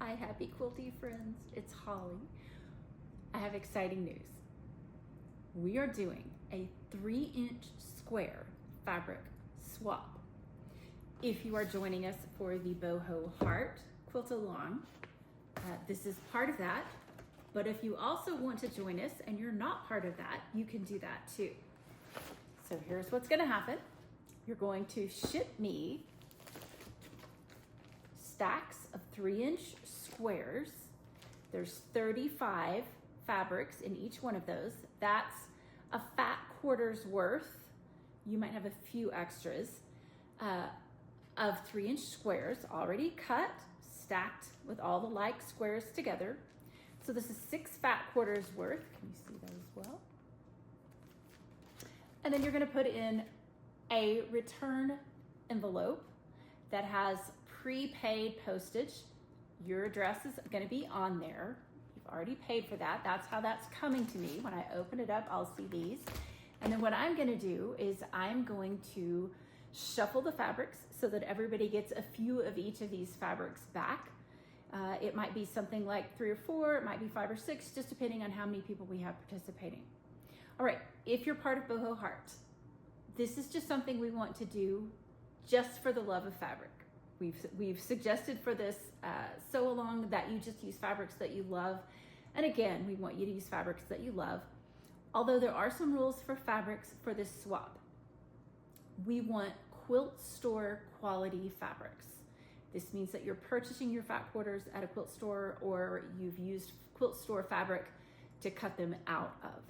Hi, happy quilty friends. It's Holly. I have exciting news. We are doing a 3-inch square fabric swap. If you are joining us for the boho heart quilt along, this is part of that. But if you also want to join us and you're not part of that, you can do that too. So here's what's gonna happen. You're going to ship me stacks of 3-inch squares. There's 35 fabrics in each one of those. That's a fat quarter's worth. You might have a few extras of 3-inch squares already cut, stacked with all the like squares together. So this is 6 fat quarters worth. Can you see that as well? And then you're gonna put in a return envelope that has prepaid postage. Your address is gonna be on there. You've already paid for that. That's how that's coming to me. When I open it up, I'll see these. And then what I'm gonna do is I'm going to shuffle the fabrics so that everybody gets a few of each of these fabrics back. It might be something like 3 or 4, it might be 5 or 6, just depending on how many people we have participating. All right, if you're part of Boho Heart, this is just something we want to do just for the love of fabric. We've suggested for this sew along that you just use fabrics that you love. And again, we want you to use fabrics that you love. Although there are some rules for fabrics for this swap. We want quilt store quality fabrics. This means that you're purchasing your fat quarters at a quilt store or you've used quilt store fabric to cut them out of.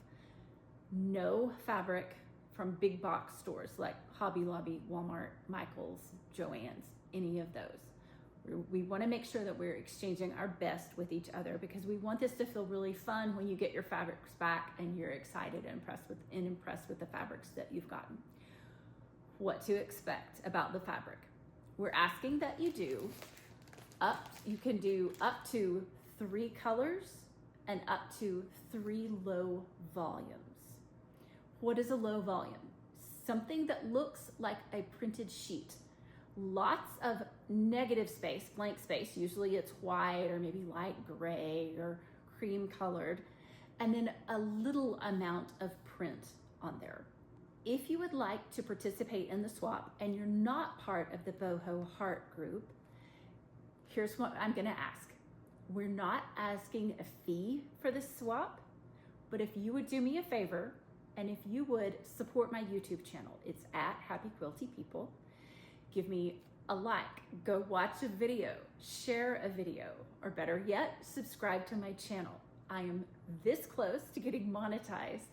No fabric from big box stores like Hobby Lobby, Walmart, Michael's, Joann's, any of those. We want to make sure that we're exchanging our best with each other because we want this to feel really fun when you get your fabrics back and you're excited and impressed with the fabrics that you've gotten. What to expect about the fabric. We're asking that you can do up to 3 colors and up to 3 low volumes. What is a low volume? Something that looks like a printed sheet. Lots of negative space, blank space. Usually it's white or maybe light gray or cream colored, and then a little amount of print on there. If you would like to participate in the swap and you're not part of the Boho Heart group, here's what I'm gonna ask. We're not asking a fee for this swap, but if you would do me a favor and if you would support my YouTube channel, it's at Happy Quilty People. Give me a like, go watch a video, share a video, or better yet, subscribe to my channel. I am this close to getting monetized,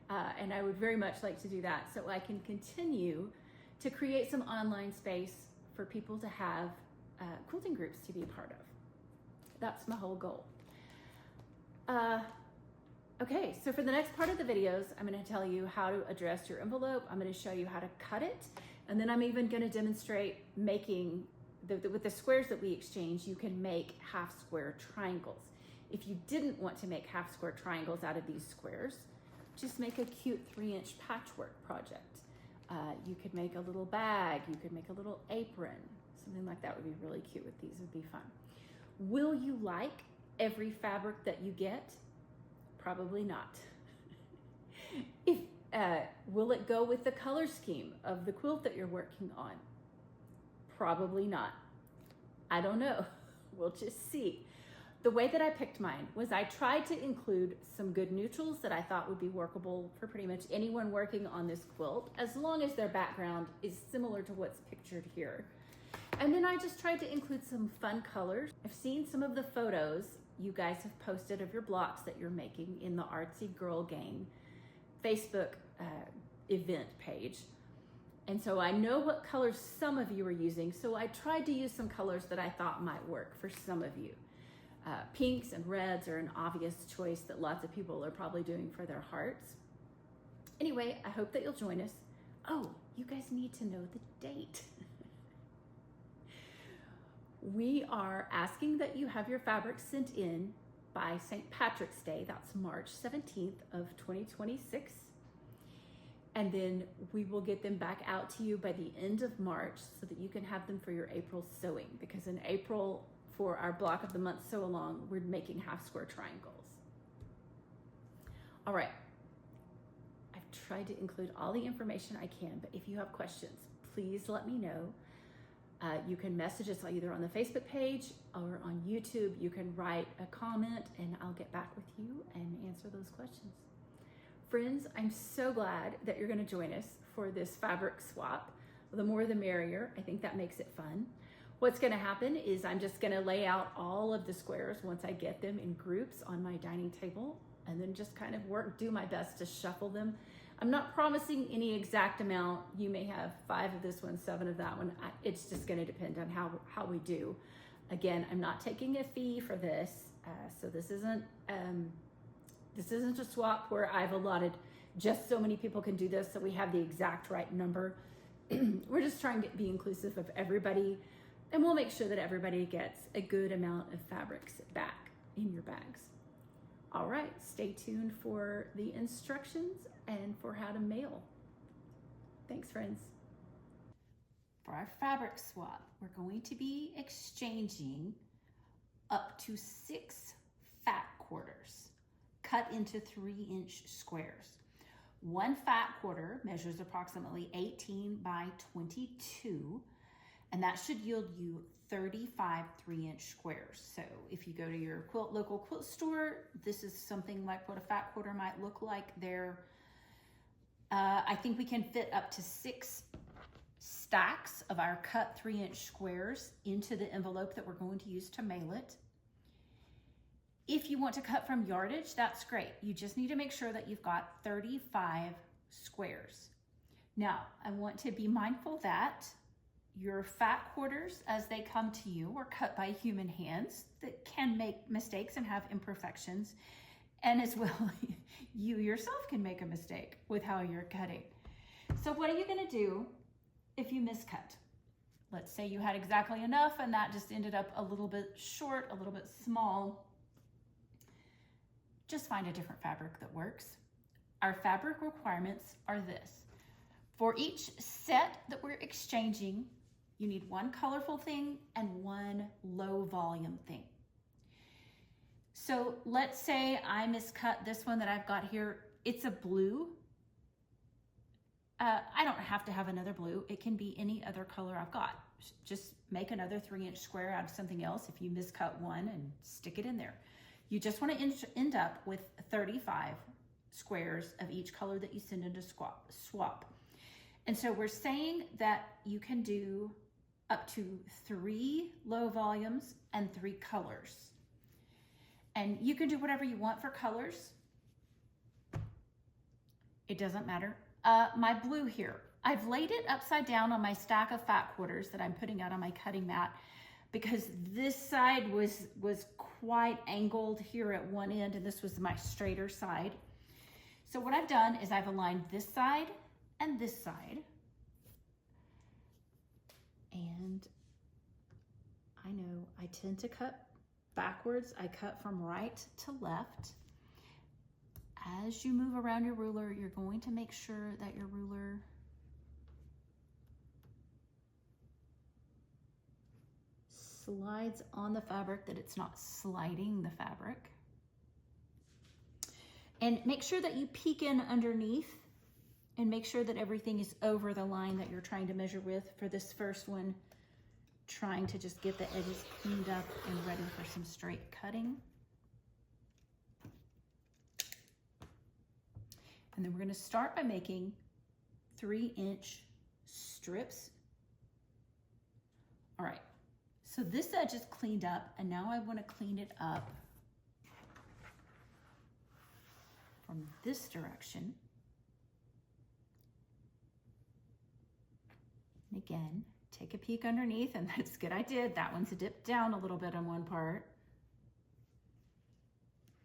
and I would very much like to do that so I can continue to create some online space for people to have quilting groups to be a part of. That's my whole goal. Okay, so for the next part of the videos, I'm gonna tell you how to address your envelope. I'm gonna show you how to cut it. And then I'm even gonna demonstrate making, with the squares that we exchange, you can make half square triangles. If you didn't want to make half square triangles out of these squares, just make a cute 3-inch patchwork project. You could make a little bag, you could make a little apron, something like that would be really cute with these, would be fun. Will you like every fabric that you get? Probably not. Will it go with the color scheme of the quilt that you're working on? Probably not. I don't know. We'll just see. The way that I picked mine was I tried to include some good neutrals that I thought would be workable for pretty much anyone working on this quilt, as long as their background is similar to what's pictured here. And then I just tried to include some fun colors. I've seen some of the photos you guys have posted of your blocks that you're making in the Artsy Girl Gang Facebook event page. And so I know what colors some of you are using, so I tried to use some colors that I thought might work for some of you. Pinks and reds are an obvious choice that lots of people are probably doing for their hearts. Anyway, I hope that you'll join us. Oh, you guys need to know the date. We are asking that you have your fabrics sent in by St. Patrick's Day. That's March 17th of 2026. And then we will get them back out to you by the end of March so that you can have them for your April sewing, because in April for our block of the month sew along, we're making half square triangles. All right, I've tried to include all the information I can, but if you have questions, please let me know. You can message us either on the Facebook page or on YouTube. You can write a comment and I'll get back with you and answer those questions. Friends, I'm so glad that you're going to join us for this fabric swap. The more the merrier. I think that makes it fun. What's going to happen is I'm just going to lay out all of the squares once I get them in groups on my dining table, and then just kind of do my best to shuffle them. I'm not promising any exact amount. You may have 5 of this one, 7 of that one. It's just going to depend on how we do. Again, I'm not taking a fee for this, so this isn't a swap where I've allotted just so many people can do this, so we have the exact right number. We're just trying to be inclusive of everybody, and we'll make sure that everybody gets a good amount of fabrics back in your bags. All right, stay tuned for the instructions and for how to mail. Thanks, friends. For our fabric swap, we're going to be exchanging up to 6 fat quarters cut into 3-inch squares. One fat quarter measures approximately 18 by 22, and that should yield you 35 3-inch squares. So if you go to your local quilt store, this is something like what a fat quarter might look like there. I think we can fit up to 6 stacks of our cut 3-inch squares into the envelope that we're going to use to mail it. If you want to cut from yardage, that's great. You just need to make sure that you've got 35 squares. Now, I want to be mindful that your fat quarters, as they come to you, are cut by human hands that can make mistakes and have imperfections. And as well, you yourself can make a mistake with how you're cutting. So what are you going to do if you miscut? Let's say you had exactly enough and that just ended up a little bit short, a little bit small. Just find a different fabric that works. Our fabric requirements are this. For each set that we're exchanging, you need one colorful thing and one low volume thing. So let's say I miscut this one that I've got here. It's a blue. I don't have to have another blue. It can be any other color I've got. Just make another 3-inch square out of something else if you miscut one and stick it in there. You just want to end up with 35 squares of each color that you send into swap. And so we're saying that you can do up to 3 low volumes and 3 colors. And you can do whatever you want for colors. It doesn't matter. My blue here, I've laid it upside down on my stack of fat quarters that I'm putting out on my cutting mat because this side was quite angled here at one end and this was my straighter side. So what I've done is I've aligned this side and this side. And I know I tend to cut backwards. I cut from right to left. As you move around your ruler, you're going to make sure that your ruler slides on the fabric, that it's not sliding the fabric. And make sure that you peek in underneath and make sure that everything is over the line that you're trying to measure with for this first one, trying to just get the edges cleaned up and ready for some straight cutting. And then we're going to start by making 3-inch strips. All right, so this edge is cleaned up, and now I want to clean it up from this direction. And again, take a peek underneath, and that's good. I did. That one's dipped down a little bit on one part.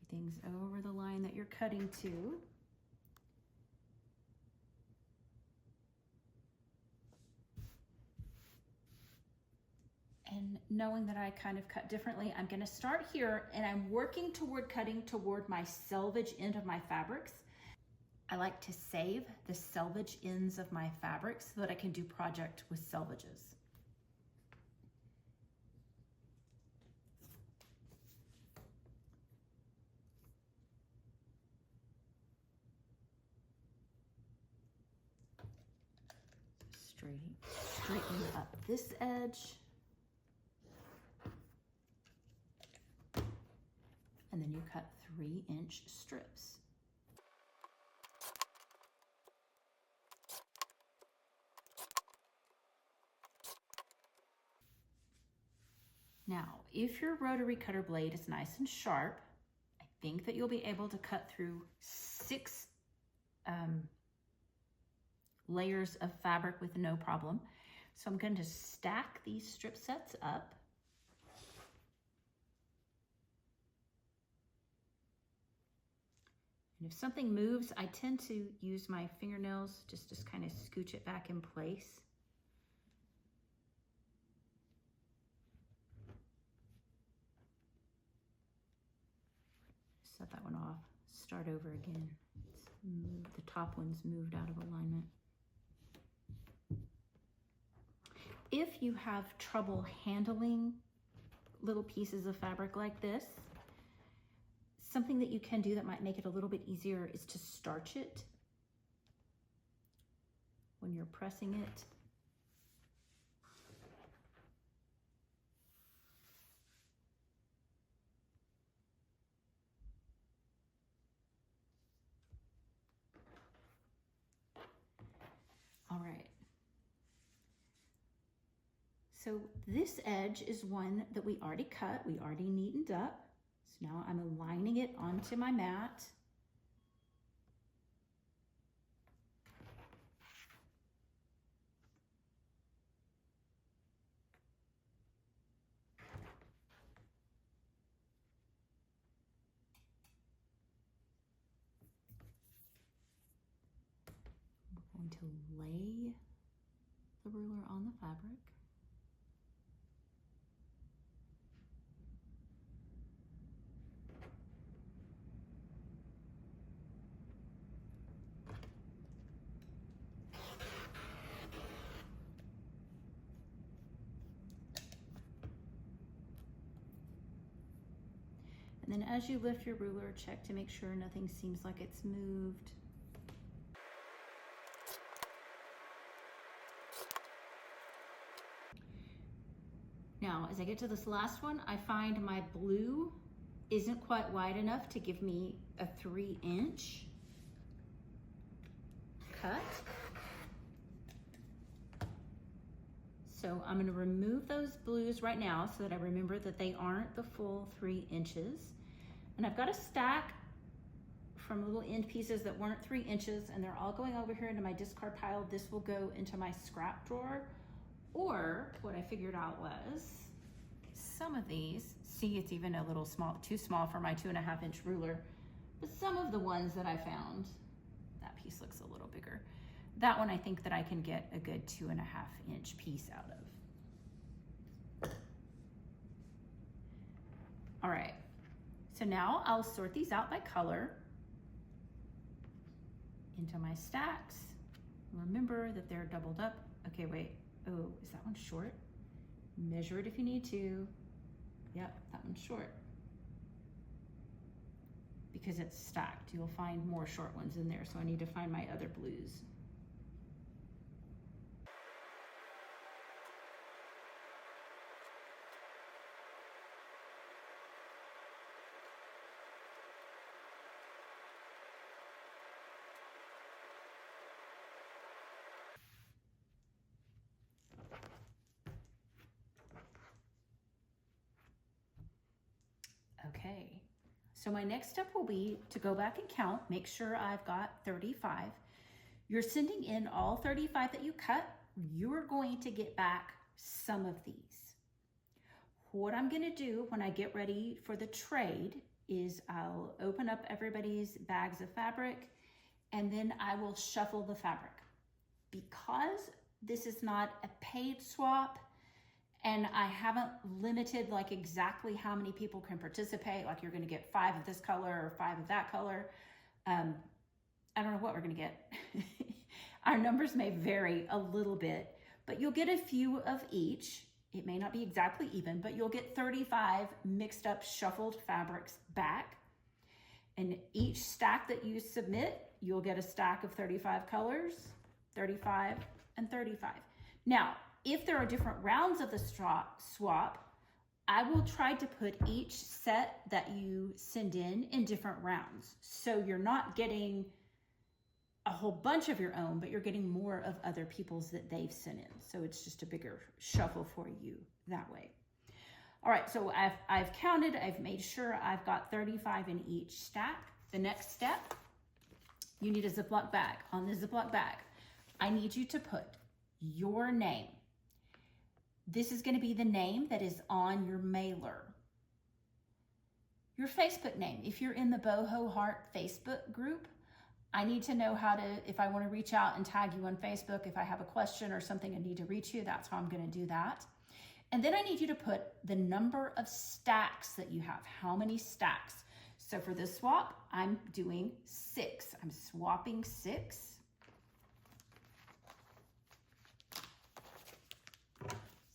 Everything's over the line that you're cutting to. And knowing that I kind of cut differently, I'm going to start here and I'm working toward cutting toward my selvage end of my fabrics. I like to save the selvage ends of my fabrics so that I can do project with selvages. straighten up this edge. And then you cut 3-inch strips. Now, if your rotary cutter blade is nice and sharp, I think that you'll be able to cut through 6 layers of fabric with no problem. So I'm going to stack these strip sets up. And if something moves, I tend to use my fingernails just to kind of scooch it back in place. Set that one off, start over again. The top one's moved out of alignment. If you have trouble handling little pieces of fabric like this, something that you can do that might make it a little bit easier is to starch it when you're pressing it. All right. So this edge is one that we already cut, we already neatened up. So now I'm aligning it onto my mat. I'm going to lay the ruler on the fabric. And then as you lift your ruler, check to make sure nothing seems like it's moved. Now, as I get to this last one, I find my blue isn't quite wide enough to give me a 3-inch cut. So I'm gonna remove those blues right now so that I remember that they aren't the full 3 inches. And I've got a stack from little end pieces that weren't 3 inches, and they're all going over here into my discard pile. This will go into my scrap drawer. Or what I figured out was some of these, see, it's even a little small, too small for my 2.5-inch ruler, but some of the ones that I found, that piece looks a little bigger. That one I think that I can get a good 2.5-inch piece out of. All right, so now I'll sort these out by color into my stacks. Remember that they're doubled up. Okay, wait, oh, is that one short? Measure it if you need to. Yep, that one's short. Because it's stacked, you'll find more short ones in there, so I need to find my other blues. Okay, so my next step will be to go back and count, make sure I've got 35. You're sending in all 35 that you cut. You're going to get back some of these. What I'm gonna do when I get ready for the trade is I'll open up everybody's bags of fabric and then I will shuffle the fabric. Because this is not a paid swap, and I haven't limited like exactly how many people can participate, like you're gonna get 5 of this color or 5 of that color. I don't know what we're gonna get. Our numbers may vary a little bit, but you'll get a few of each. It may not be exactly even, but you'll get 35 mixed up shuffled fabrics back. And each stack that you submit, you'll get a stack of 35 colors, 35 and 35. Now, if there are different rounds of the swap, I will try to put each set that you send in different rounds. So you're not getting a whole bunch of your own, but you're getting more of other people's that they've sent in. So it's just a bigger shuffle for you that way. All right, so I've counted, I've made sure I've got 35 in each stack. The next step, you need a Ziploc bag. On the Ziploc bag, I need you to put your name. This is going to be the name that is on your mailer. Your Facebook name. If you're in the Boho Heart Facebook group, I need to know how to, if I want to reach out and tag you on Facebook, if I have a question or something I need to reach you, that's how I'm going to do that. And then I need you to put the number of stacks that you have. How many stacks? So for this swap, I'm doing 6. I'm swapping 6.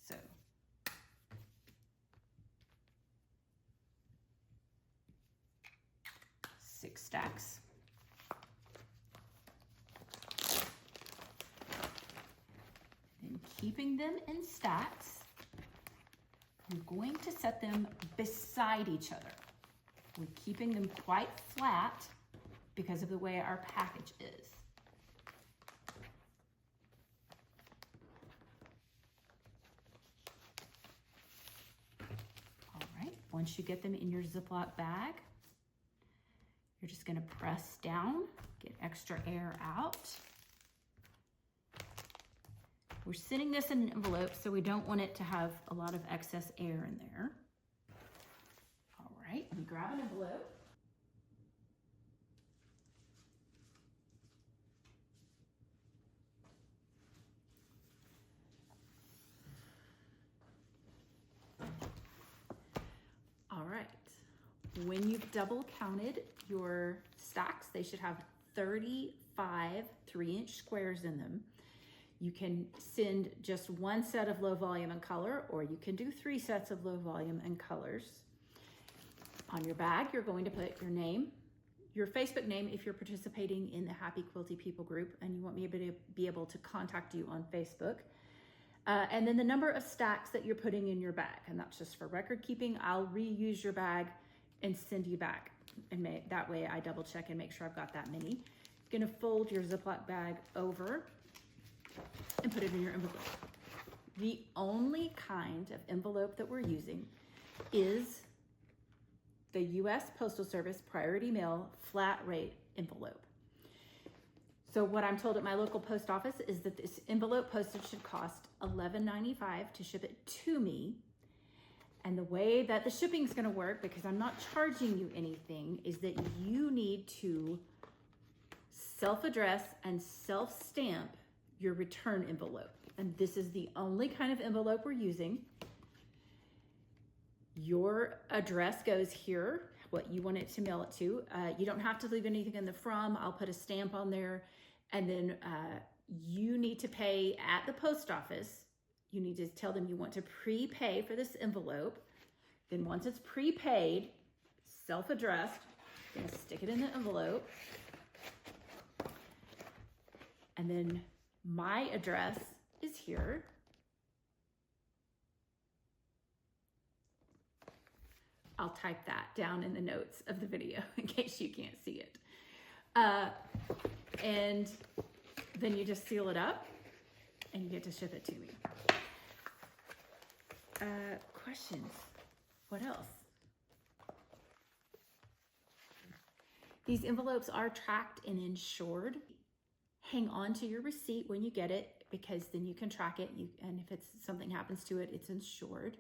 So 6 stacks. And keeping them in stacks, we're going to set them beside each other. We're keeping them quite flat because of the way our package is. All right, once you get them in your Ziploc bag, you're just going to press down, get extra air out. We're sending this in an envelope, so we don't want it to have a lot of excess air in there. All right, let me grab an envelope. All right, when you've double counted your stacks, they should have 35 3-inch squares in them. You can send just one set of low volume and color, or you can do 3 sets of low volume and colors. On your bag, you're going to put your name, your Facebook name if you're participating in the Happy Quilty People group and you want me to be able to contact you on Facebook. And then the number of stacks that you're putting in your bag, and that's just for record keeping. I'll reuse your bag and send you back, and that way I double check and make sure I've got that many. You're gonna fold your Ziploc bag over and put it in your envelope. The only kind of envelope that we're using is the US Postal Service Priority Mail flat rate envelope. So what I'm told at my local post office is that this envelope postage should cost $11.95 to ship it to me. And the way that the shipping is going to work, because I'm not charging you anything, is that you need to self-address and self-stamp your return envelope. And this is the only kind of envelope we're using. Your address goes here, what you want it to mail it to. You don't have to leave anything in the from. I'll put a stamp on there. And then you need to pay at the post office. You need to tell them you want to prepay for this envelope. Then once it's prepaid, self-addressed, you're gonna stick it in the envelope. And then my address is here. I'll type that down in the notes of the video in case you can't see it. And then you just seal it up and you get to ship it to me. Questions? What else? These envelopes are tracked and insured. Hang on to your receipt when you get it, because then you can track it, and if something happens to it, it's insured.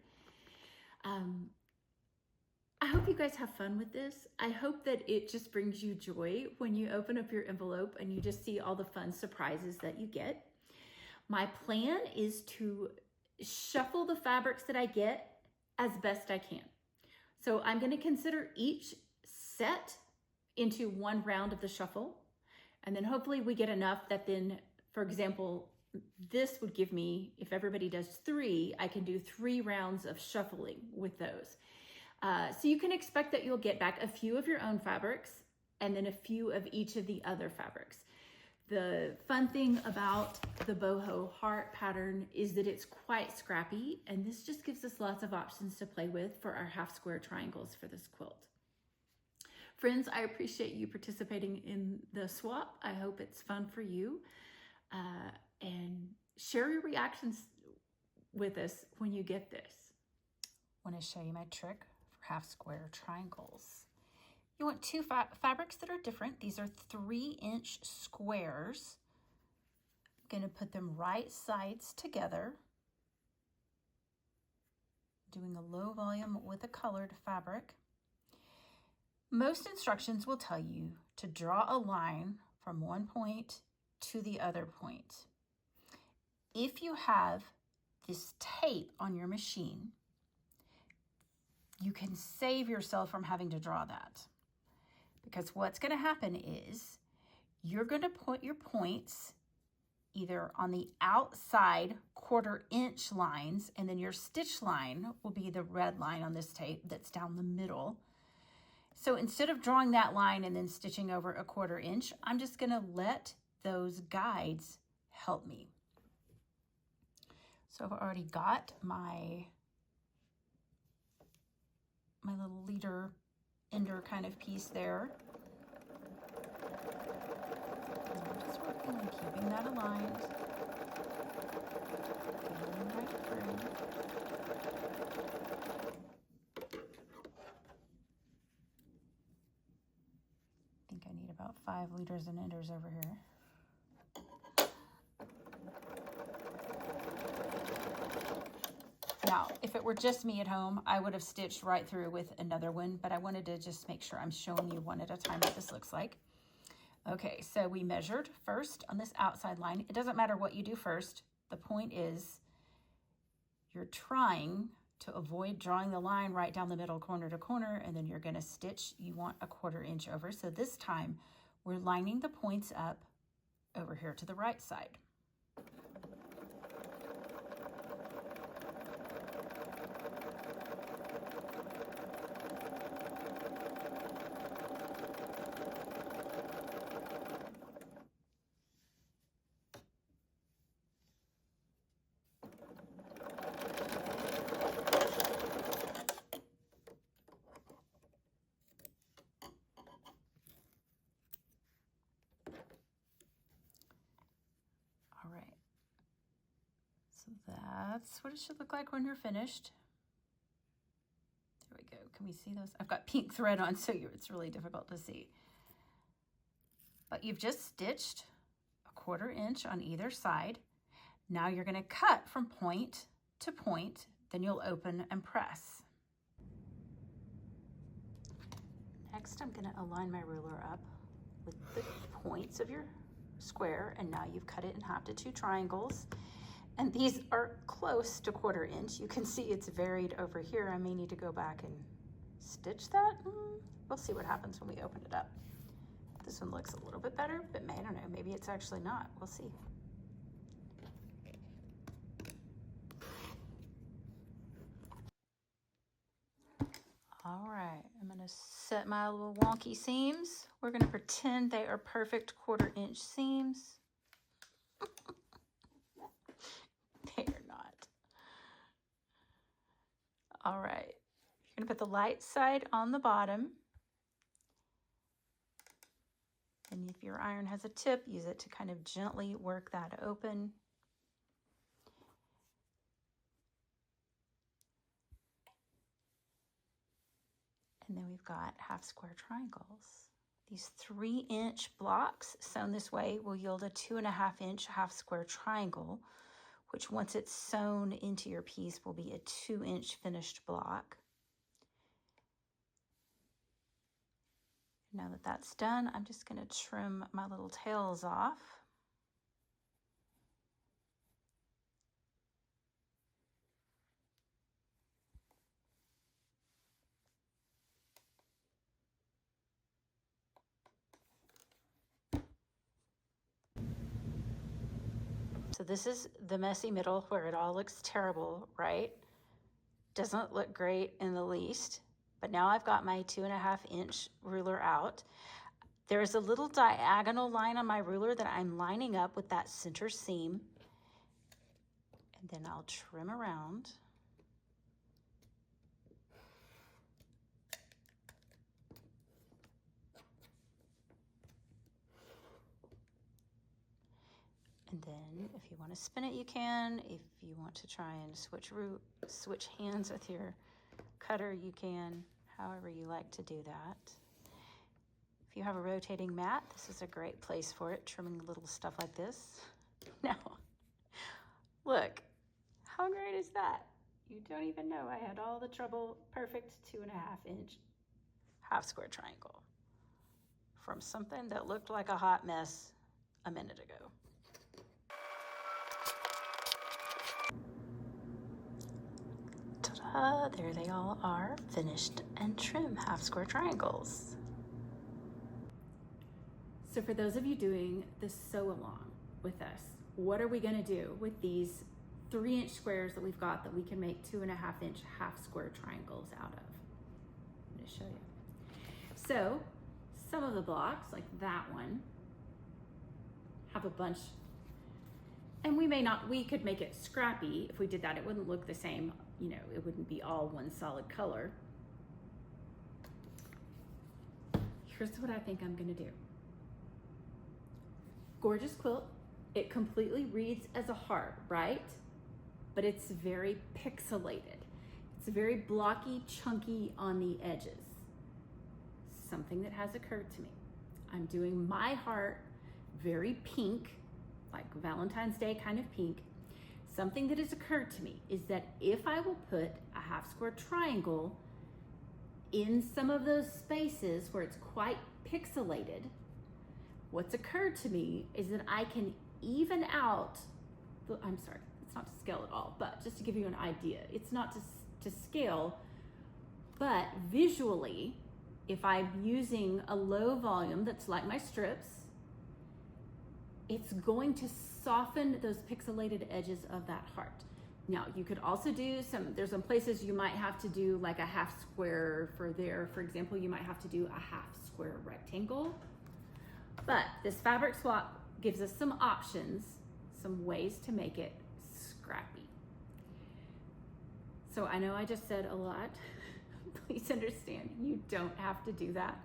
I hope you guys have fun with this. I hope that it just brings you joy when you open up your envelope and you just see all the fun surprises that you get. My plan is to shuffle the fabrics that I get as best I can. So I'm going to consider each set into one round of the shuffle. And then hopefully we get enough that then, for example, this would give me, if everybody does 3, I can do 3 rounds of shuffling with those. So you can expect that you'll get back a few of your own fabrics and then a few of each of the other fabrics. The fun thing about the boho heart pattern is that it's quite scrappy, and this just gives us lots of options to play with for our half square triangles for this quilt. Friends, I appreciate you participating in the swap. I hope it's fun for you. And share your reactions with us when you get this. I want to show you my trick for half square triangles. You want two fabrics that are different. These are 3-inch squares. I'm going to put them right sides together, doing a low volume with a colored fabric. Most instructions will tell you to draw a line from one point to the other point. If you have this tape on your machine, you can save yourself from having to draw that. Because what's going to happen is you're going to put your points either on the outside 1/4 inch lines, and then your stitch line will be the red line on this tape that's down the middle. So instead of drawing that line and then stitching over a 1/4 inch, I'm just going to let those guides help me. So I've already got my little leader ender kind of piece there. And I'm just working on keeping that aligned. Feeling right through. I think I need about 5 leaders and enders over here. Now, if it were just me at home, I would have stitched right through with another one, but I wanted to just make sure I'm showing you one at a time what this looks like. Okay, so we measured first on this outside line. It doesn't matter what you do first. The point is you're trying to avoid drawing the line right down the middle, corner to corner, and then you're going to stitch. You want a 1/4 inch over. So this time we're lining the points up over here to the right side. All right, so that's what it should look like when you're finished. There we go. Can we see those? I've got pink thread on, so it's really difficult to see. But you've just stitched a 1/4 inch on either side. Now you're going to cut from point to point, then you'll open and press. Next, I'm going to align my ruler up with the points of your square, and now you've cut it in half to 2 triangles, and these are close to 1/4 inch. You can see it's varied over here. I may need to go back and stitch that. We'll see what happens when we open it up. This one looks a little bit better, but I don't know, maybe it's actually not. We'll see. All right, I'm going to set my little wonky seams. We're going to pretend they are perfect 1/4 inch seams. They are not. All right, you're going to put the light side on the bottom. And if your iron has a tip, use it to kind of gently work that open. And then we've got half square triangles. These 3-inch blocks sewn this way will yield a 2.5 inch half square triangle, which once it's sewn into your piece will be a 2-inch finished block. Now that that's done, I'm just going to trim my little tails off. So this is the messy middle where it all looks terrible, right? Doesn't look great in the least. But now I've got my 2.5 inch ruler out. There's a little diagonal line on my ruler that I'm lining up with that center seam. And then I'll trim around. And then if you want to spin it, you can. If you want to try and switch hands with your cutter, you can, however you like to do that. If you have a rotating mat, this is a great place for it, trimming little stuff like this. Now, look, how great is that? You don't even know I had all the trouble. Perfect 2.5 inch half square triangle from something that looked like a hot mess a minute ago. Ta-da, there they all are, finished and trim half square triangles. So for those of you doing the sew along with us, what are we gonna do with these 3-inch squares that we've got that we can make 2.5 inch half square triangles out of? I'm gonna show you. So some of the blocks, like that one, have a bunch, and we could make it scrappy. If we did that, it wouldn't look the same, you know, it wouldn't be all one solid color. Here's what I think I'm gonna do. Gorgeous quilt. It completely reads as a heart, right? But it's very pixelated. It's very blocky, chunky on the edges. Something that has occurred to me. I'm doing my heart very pink, like Valentine's Day kind of pink. Something that has occurred to me is that if I will put a half square triangle in some of those spaces where it's quite pixelated, what's occurred to me is that I can even out, I'm sorry, it's not to scale at all, but just to give you an idea, it's not to scale, but visually, if I'm using a low volume that's like my strips, it's going to soften those pixelated edges of that heart. Now, you could also do there's some places you might have to do like a half square for there. For example, you might have to do a half square rectangle. But this fabric swap gives us some options, some ways to make it scrappy. So I know I just said a lot. Please understand, you don't have to do that.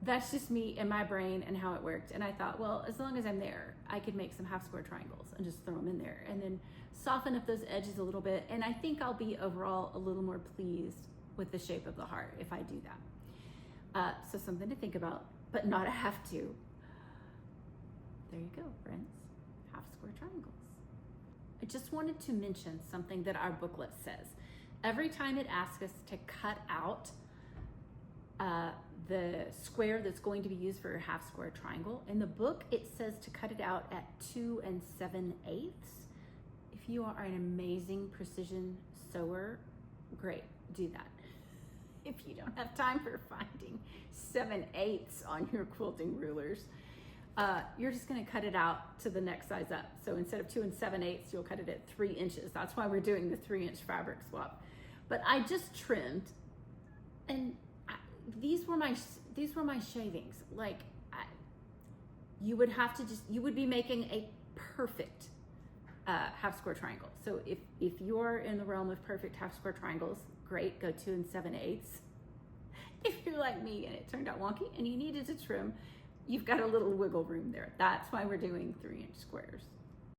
That's just me and my brain and how it worked. And I thought, well, as long as I'm there, I could make some half square triangles and just throw them in there and then soften up those edges a little bit. And I think I'll be overall a little more pleased with the shape of the heart if I do that. So something to think about, but not a have to. There you go, friends, half square triangles. I just wanted to mention something that our booklet says. Every time it asks us to cut out the square that's going to be used for a half square triangle, in the book it says to cut it out at 2 7/8. If you are an amazing precision sewer, great, do that. If you don't have time for finding 7/8 on your quilting rulers, you're just gonna cut it out to the next size up. So instead of 2 7/8, you'll cut it at 3 inches. That's why we're doing the 3-inch fabric swap. But I just trimmed, and these were my shavings. Like, you would have to you would be making a perfect half square triangle. So if you're in the realm of perfect half square triangles, great, go 2 7/8. If you're like me and it turned out wonky and you needed to trim, you've got a little wiggle room there. That's why we're doing 3-inch squares.